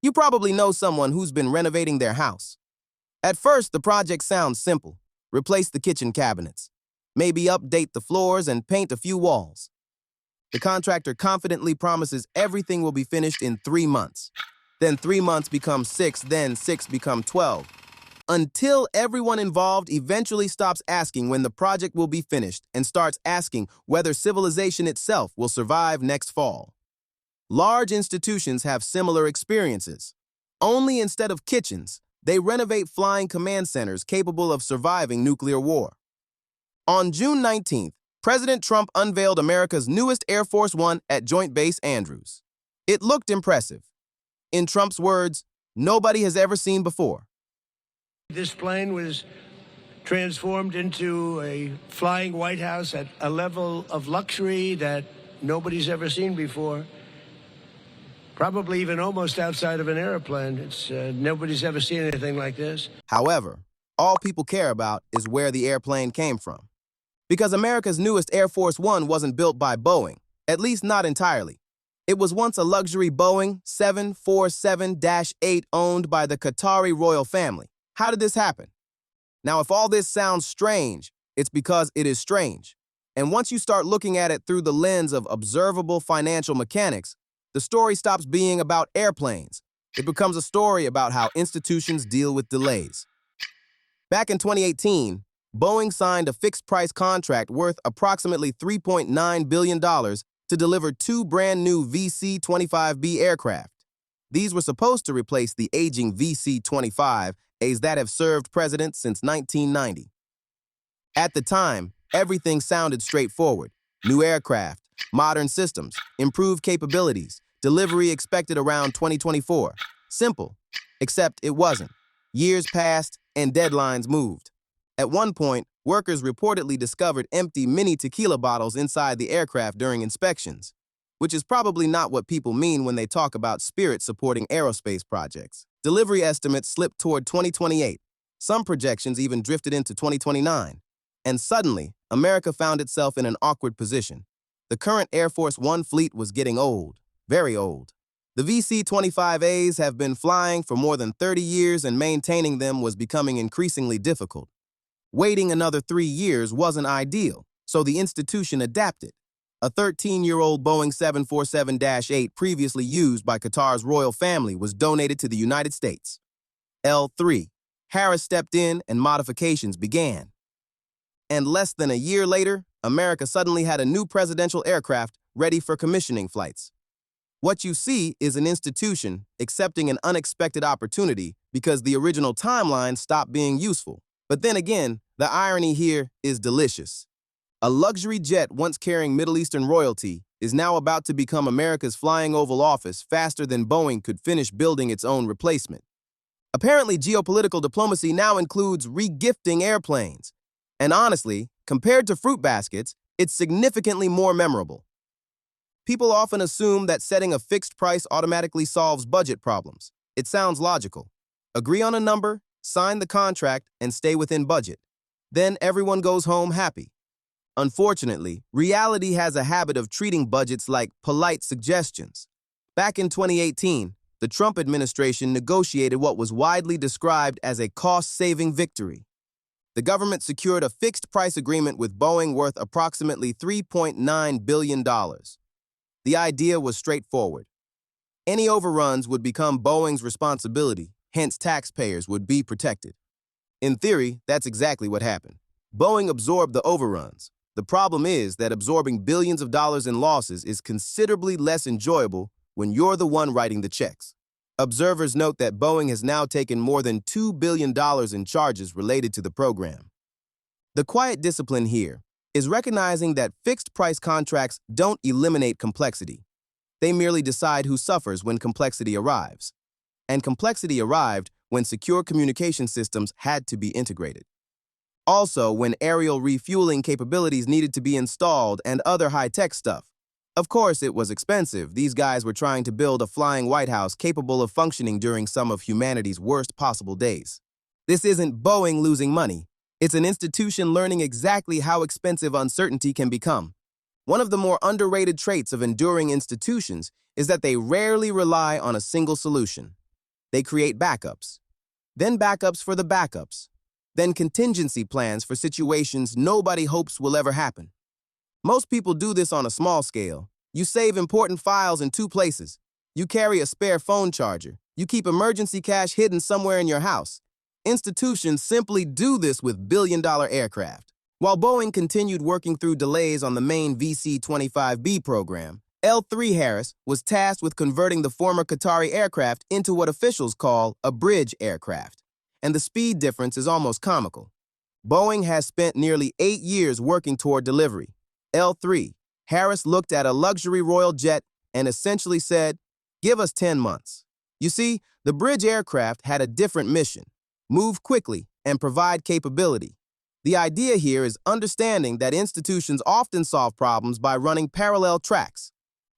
You probably know someone who's been renovating their house. At first, the project sounds simple. Replace the kitchen cabinets. Maybe update the floors and paint a few walls. The contractor confidently promises everything will be finished in 3 months. Then 3 months become 6, then 6 become 12. Until everyone involved eventually stops asking when the project will be finished and starts asking whether civilization itself will survive next fall. Large institutions have similar experiences. Only instead of kitchens, they renovate flying command centers capable of surviving nuclear war. On June 19th, President Trump unveiled America's newest Air Force One at Joint Base Andrews. It looked impressive. In Trump's words, nobody has ever seen before. This plane was transformed into a flying White House at a level of luxury that nobody's ever seen before. Probably even almost outside of an airplane. Nobody's ever seen anything like this. However, all people care about is where the airplane came from. Because America's newest Air Force One wasn't built by Boeing, at least not entirely. It was once a luxury Boeing 747-8 owned by the Qatari royal family. How did this happen? Now, if all this sounds strange, it's because it is strange. And once you start looking at it through the lens of observable financial mechanics, the story stops being about airplanes. It becomes a story about how institutions deal with delays. Back in 2018, Boeing signed a fixed-price contract worth approximately $3.9 billion to deliver 2 brand-new VC-25B aircraft. These were supposed to replace the aging VC-25As that have served presidents since 1990. At the time, everything sounded straightforward. New aircraft, modern systems, improved capabilities, delivery expected around 2024. Simple, except it wasn't. Years passed and deadlines moved. At one point, workers reportedly discovered empty mini tequila bottles inside the aircraft during inspections, which is probably not what people mean when they talk about Spirit supporting aerospace projects. Delivery estimates slipped toward 2028. Some projections even drifted into 2029. And suddenly, America found itself in an awkward position. The current Air Force One fleet was getting old, very old. The VC-25As have been flying for more than 30 years and maintaining them was becoming increasingly difficult. Waiting another 3 years wasn't ideal, so the institution adapted. A 13-year-old Boeing 747-8 previously used by Qatar's royal family was donated to the United States. L3. Harris stepped in and modifications began. And less than a year later, America suddenly had a new presidential aircraft ready for commissioning flights. What you see is an institution accepting an unexpected opportunity because the original timeline stopped being useful. But then again, the irony here is delicious. A luxury jet once carrying Middle Eastern royalty is now about to become America's flying Oval Office faster than Boeing could finish building its own replacement. Apparently, geopolitical diplomacy now includes regifting airplanes. And honestly, compared to fruit baskets, it's significantly more memorable. People often assume that setting a fixed price automatically solves budget problems. It sounds logical. Agree on a number, sign the contract, and stay within budget. Then everyone goes home happy. Unfortunately, reality has a habit of treating budgets like polite suggestions. Back in 2018, the Trump administration negotiated what was widely described as a cost-saving victory. The government secured a fixed-price agreement with Boeing worth approximately $3.9 billion. The idea was straightforward. Any overruns would become Boeing's responsibility, hence taxpayers would be protected. In theory, that's exactly what happened. Boeing absorbed the overruns. The problem is that absorbing billions of dollars in losses is considerably less enjoyable when you're the one writing the checks. Observers note that Boeing has now taken more than $2 billion in charges related to the program. The quiet discipline here is recognizing that fixed-price contracts don't eliminate complexity. They merely decide who suffers when complexity arrives. And complexity arrived when secure communication systems had to be integrated. Also, when aerial refueling capabilities needed to be installed and other high-tech stuff. Of course, it was expensive. These guys were trying to build a flying White House capable of functioning during some of humanity's worst possible days. This isn't Boeing losing money. It's an institution learning exactly how expensive uncertainty can become. One of the more underrated traits of enduring institutions is that they rarely rely on a single solution. They create backups, then backups for the backups, then contingency plans for situations nobody hopes will ever happen. Most people do this on a small scale. You save important files in two places. You carry a spare phone charger. You keep emergency cash hidden somewhere in your house. Institutions simply do this with billion-dollar aircraft. While Boeing continued working through delays on the main VC-25B program, L3 Harris was tasked with converting the former Qatari aircraft into what officials call a bridge aircraft. And the speed difference is almost comical. Boeing has spent nearly 8 years working toward delivery. L3, Harris looked at a luxury royal jet and essentially said, "Give us 10 months." You see, the bridge aircraft had a different mission: move quickly and provide capability. The idea here is understanding that institutions often solve problems by running parallel tracks.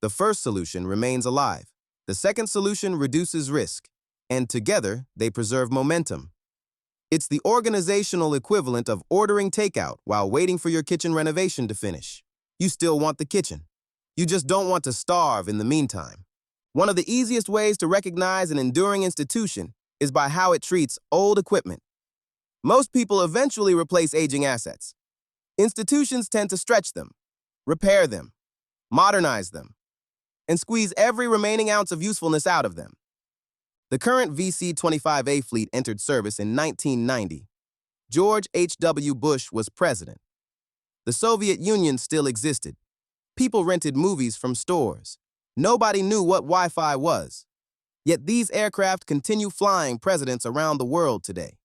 The first solution remains alive. The second solution reduces risk, and together they preserve momentum. It's the organizational equivalent of ordering takeout while waiting for your kitchen renovation to finish. You still want the kitchen. You just don't want to starve in the meantime. One of the easiest ways to recognize an enduring institution is by how it treats old equipment. Most people eventually replace aging assets. Institutions tend to stretch them, repair them, modernize them, and squeeze every remaining ounce of usefulness out of them. The current VC-25A fleet entered service in 1990. George H.W. Bush was president. The Soviet Union still existed. People rented movies from stores. Nobody knew what Wi-Fi was. Yet these aircraft continue flying presidents around the world today.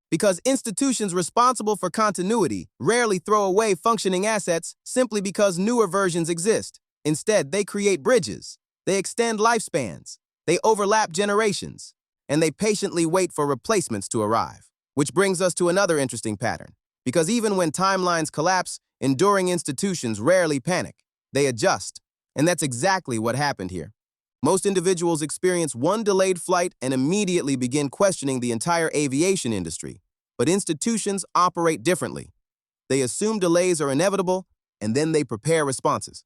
Because institutions responsible for continuity rarely throw away functioning assets simply because newer versions exist. Instead, they create bridges, they extend lifespans, they overlap generations, and they patiently wait for replacements to arrive. Which brings us to another interesting pattern. Because even when timelines collapse, enduring institutions rarely panic. They adjust. And that's exactly what happened here. Most individuals experience one delayed flight and immediately begin questioning the entire aviation industry. But institutions operate differently. They assume delays are inevitable, and then they prepare responses.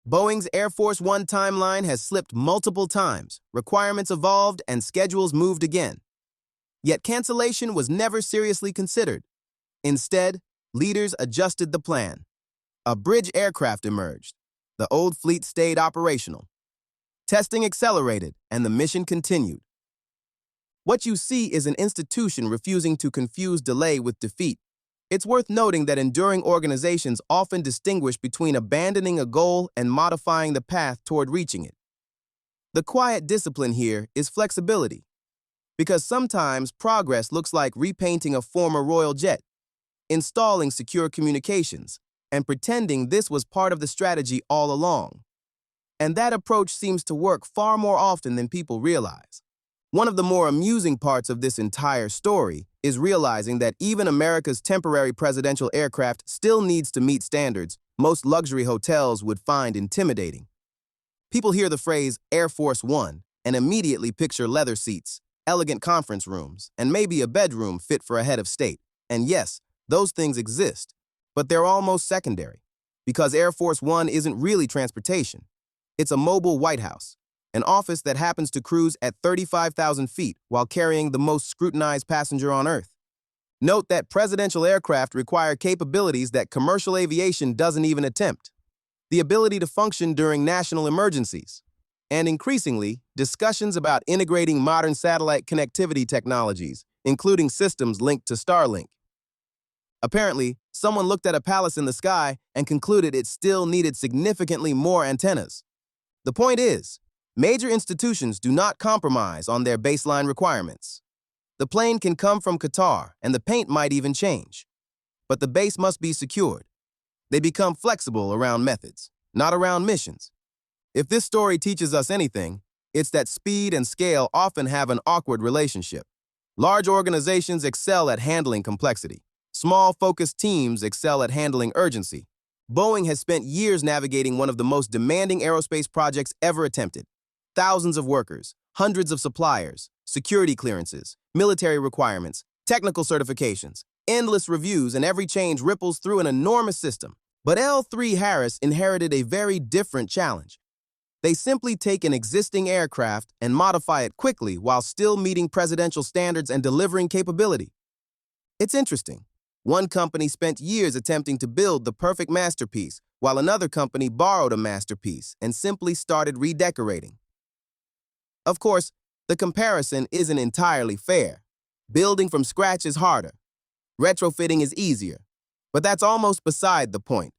Boeing's Air Force One timeline has slipped multiple times, requirements evolved, and schedules moved again. Yet cancellation was never seriously considered. Instead, leaders adjusted the plan. A bridge aircraft emerged. The old fleet stayed operational. Testing accelerated, and the mission continued. What you see is an institution refusing to confuse delay with defeat. It's worth noting that enduring organizations often distinguish between abandoning a goal and modifying the path toward reaching it. The quiet discipline here is flexibility, because sometimes progress looks like repainting a former royal jet, installing secure communications, and pretending this was part of the strategy all along. And that approach seems to work far more often than people realize. One of the more amusing parts of this entire story is realizing that even America's temporary presidential aircraft still needs to meet standards most luxury hotels would find intimidating. People hear the phrase Air Force One and immediately picture leather seats, elegant conference rooms, and maybe a bedroom fit for a head of state. And yes, those things exist, but they're almost secondary, because Air Force One isn't really transportation. It's a mobile White House, an office that happens to cruise at 35,000 feet while carrying the most scrutinized passenger on Earth. Note that presidential aircraft require capabilities that commercial aviation doesn't even attempt. The ability to function during national emergencies, and increasingly, discussions about integrating modern satellite connectivity technologies, including systems linked to Starlink. Apparently, someone looked at a palace in the sky and concluded it still needed significantly more antennas. The point is, major institutions do not compromise on their baseline requirements. The plane can come from Qatar, and the paint might even change. But the base must be secured. They become flexible around methods, not around missions. If this story teaches us anything, it's that speed and scale often have an awkward relationship. Large organizations excel at handling complexity. Small, focused teams excel at handling urgency. Boeing has spent years navigating one of the most demanding aerospace projects ever attempted. Thousands of workers, hundreds of suppliers, security clearances, military requirements, technical certifications, endless reviews, and every change ripples through an enormous system. But L3 Harris inherited a very different challenge. They simply take an existing aircraft and modify it quickly while still meeting presidential standards and delivering capability. It's interesting. One company spent years attempting to build the perfect masterpiece, while another company borrowed a masterpiece and simply started redecorating. Of course, the comparison isn't entirely fair. Building from scratch is harder. Retrofitting is easier. But that's almost beside the point.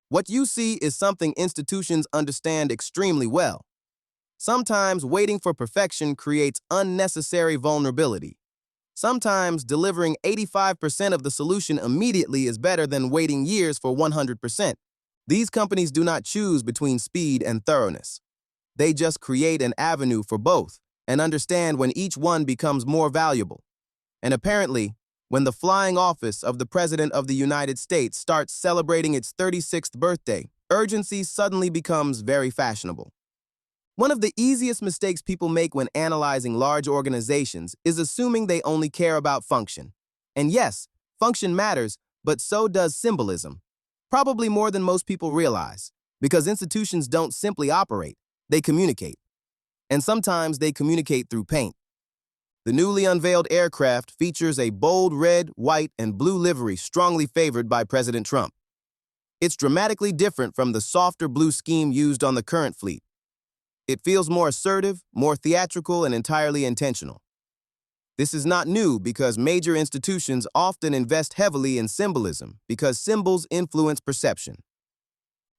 What you see is something institutions understand extremely well. Sometimes waiting for perfection creates unnecessary vulnerability. Sometimes delivering 85% of the solution immediately is better than waiting years for 100%. These companies do not choose between speed and thoroughness. They just create an avenue for both and understand when each one becomes more valuable. And apparently, when the flying office of the President of the United States starts celebrating its 36th birthday, urgency suddenly becomes very fashionable. One of the easiest mistakes people make when analyzing large organizations is assuming they only care about function. And yes, function matters, but so does symbolism. Probably more than most people realize, because institutions don't simply operate, they communicate. And sometimes they communicate through paint. The newly unveiled aircraft features a bold red, white, and blue livery strongly favored by President Trump. It's dramatically different from the softer blue scheme used on the current fleet. It feels more assertive, more theatrical, and entirely intentional. This is not new because major institutions often invest heavily in symbolism because symbols influence perception.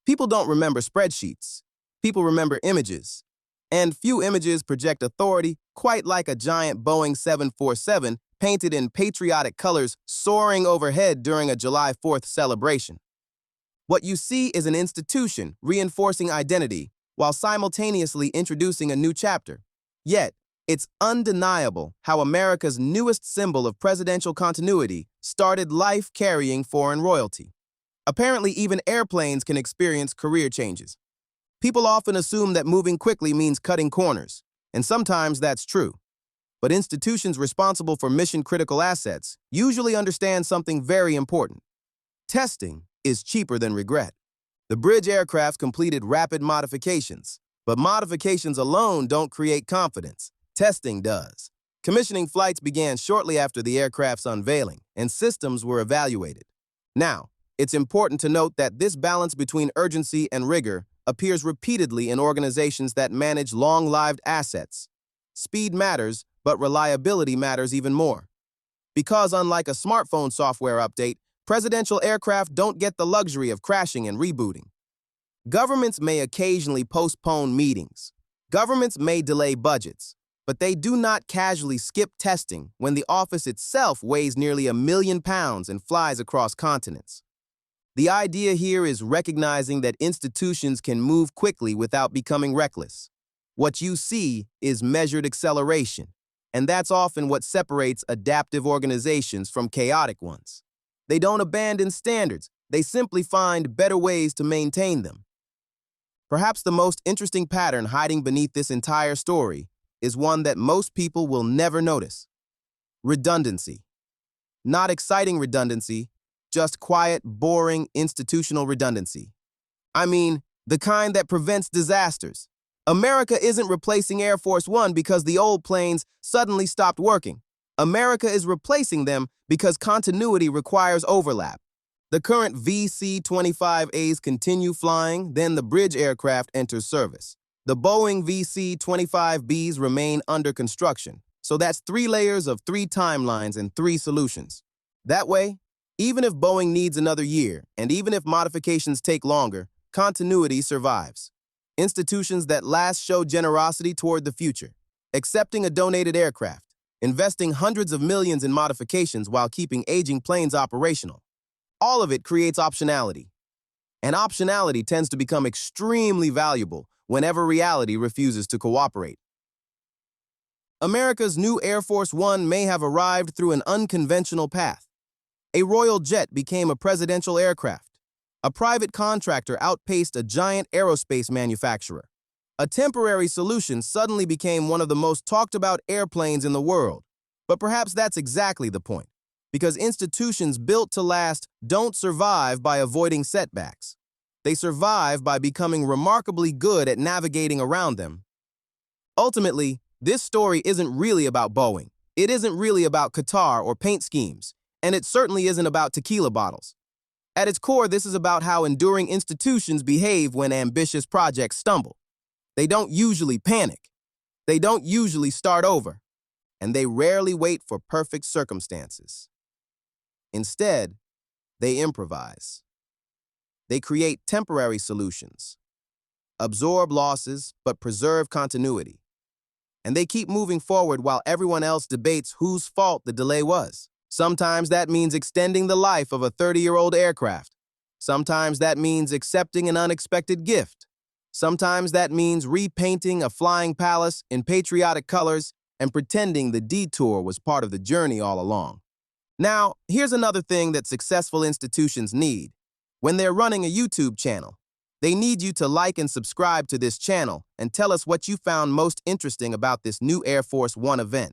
People don't remember spreadsheets. People remember images. And few images project authority quite like a giant Boeing 747 painted in patriotic colors soaring overhead during a July 4th celebration. What you see is an institution reinforcing identity while simultaneously introducing a new chapter. Yet, it's undeniable how America's newest symbol of presidential continuity started life carrying foreign royalty. Apparently, even airplanes can experience career changes. People often assume that moving quickly means cutting corners, and sometimes that's true. But institutions responsible for mission-critical assets usually understand something very important. Testing is cheaper than regret. The bridge aircraft completed rapid modifications, but modifications alone don't create confidence. Testing does. Commissioning flights began shortly after the aircraft's unveiling, and systems were evaluated. Now, it's important to note that this balance between urgency and rigor appears repeatedly in organizations that manage long-lived assets. Speed matters, but reliability matters even more. Because unlike a smartphone software update, presidential aircraft don't get the luxury of crashing and rebooting. Governments may occasionally postpone meetings. Governments may delay budgets, but they do not casually skip testing when the office itself weighs nearly 1 million pounds and flies across continents. The idea here is recognizing that institutions can move quickly without becoming reckless. What you see is measured acceleration, and that's often what separates adaptive organizations from chaotic ones. They don't abandon standards, they simply find better ways to maintain them. Perhaps the most interesting pattern hiding beneath this entire story is one that most people will never notice. Redundancy. Not exciting redundancy, just quiet, boring, institutional redundancy. I mean, the kind that prevents disasters. America isn't replacing Air Force One because the old planes suddenly stopped working. America is replacing them because continuity requires overlap. The current VC-25As continue flying, then the bridge aircraft enters service. The Boeing VC-25Bs remain under construction, so that's 3 layers of 3 timelines and 3 solutions. That way, even if Boeing needs another year, and even if modifications take longer, continuity survives. Institutions that last show generosity toward the future, accepting a donated aircraft, investing hundreds of millions in modifications while keeping aging planes operational. All of it creates optionality. And optionality tends to become extremely valuable whenever reality refuses to cooperate. America's new Air Force One may have arrived through an unconventional path. A royal jet became a presidential aircraft. A private contractor outpaced a giant aerospace manufacturer. A temporary solution suddenly became one of the most talked about airplanes in the world. But perhaps that's exactly the point, because institutions built to last don't survive by avoiding setbacks. They survive by becoming remarkably good at navigating around them. Ultimately, this story isn't really about Boeing. It isn't really about Qatar or paint schemes, and it certainly isn't about tequila bottles. At its core, this is about how enduring institutions behave when ambitious projects stumble. They don't usually panic. They don't usually start over, and they rarely wait for perfect circumstances. Instead, they improvise. They create temporary solutions, absorb losses, but preserve continuity. And they keep moving forward while everyone else debates whose fault the delay was. Sometimes that means extending the life of a 30-year-old aircraft. Sometimes that means accepting an unexpected gift. Sometimes that means repainting a flying palace in patriotic colors and pretending the detour was part of the journey all along. Now, here's another thing that successful institutions need. When they're running a YouTube channel, they need you to like and subscribe to this channel and tell us what you found most interesting about this new Air Force One event.